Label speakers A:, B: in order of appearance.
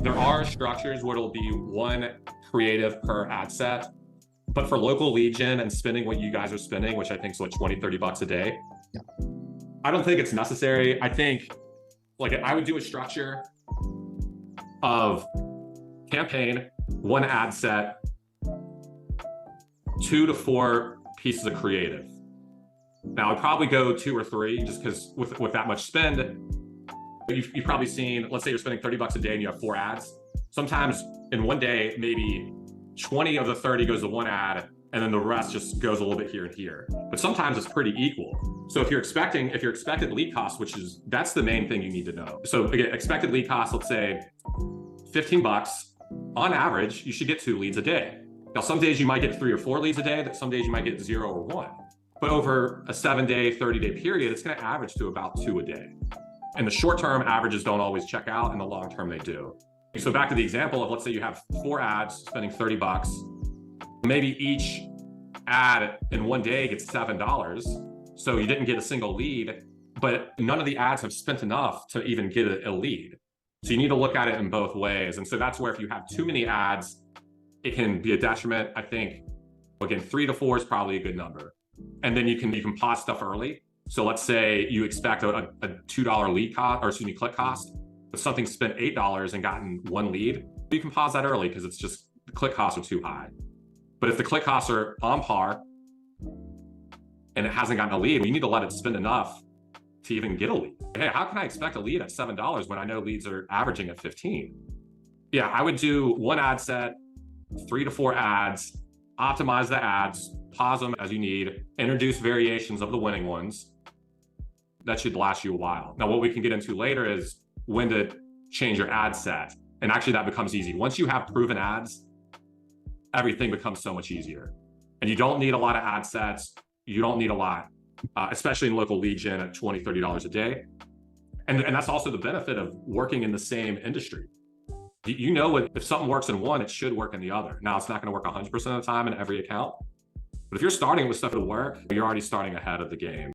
A: There are structures where it'll be one creative per ad set, but for local lead gen and spending what you guys are spending, which I think is like 20, 30 bucks a day,
B: Yeah.
A: I don't think it's necessary. I think like I would do a structure of campaign, one ad set, 2 to 4 pieces of creative. Now I'd probably go 2 or 3 just because with that much spend, you've probably seen, let's say you're spending 30 bucks a day and you have 4 ads. Sometimes in one day, maybe 20 of the 30 goes to one ad and then the rest just goes a little bit here and here. But sometimes it's pretty equal. So if you're expected lead cost, that's the main thing you need to know. So again, expected lead cost, let's say 15 bucks on average, you should get 2 leads a day. Now, some days you might get 3 or 4 leads a day, some days you might get 0 or 1. But over a 7-day, 30-day period, it's gonna average to about 2 a day. In the short term, averages don't always check out. In the long term, they do. So back to the example of, let's say you have 4 ads spending 30 bucks. Maybe each ad in one day gets $7. So you didn't get a single lead, but none of the ads have spent enough to even get a lead. So you need to look at it in both ways. And so that's where if you have too many ads, it can be a detriment. I think, again, 3 to 4 is probably a good number. And then you can pause stuff early. So let's say you expect a $2 lead cost, or excuse me, click cost, but something spent $8 and gotten 1 lead. You can pause that early because it's just the click costs are too high. But if the click costs are on par and it hasn't gotten a lead, you need to let it spend enough to even get a lead. Hey, how can I expect a lead at $7 when I know leads are averaging at 15? Yeah, I would do 1 ad set, 3 to 4 ads, optimize the ads, pause them as you need, introduce variations of the winning ones. That should last you a while. Now, what we can get into later is when to change your ad set. And actually that becomes easy. Once you have proven ads, everything becomes so much easier. And you don't need a lot of ad sets. You don't need a lot, especially in local lead gen at $20, $30 a day. And that's also the benefit of working in the same industry. You know, if something works in one, it should work in the other. Now, it's not going to work 100% of the time in every account. But if you're starting with stuff to work, you're already starting ahead of the game.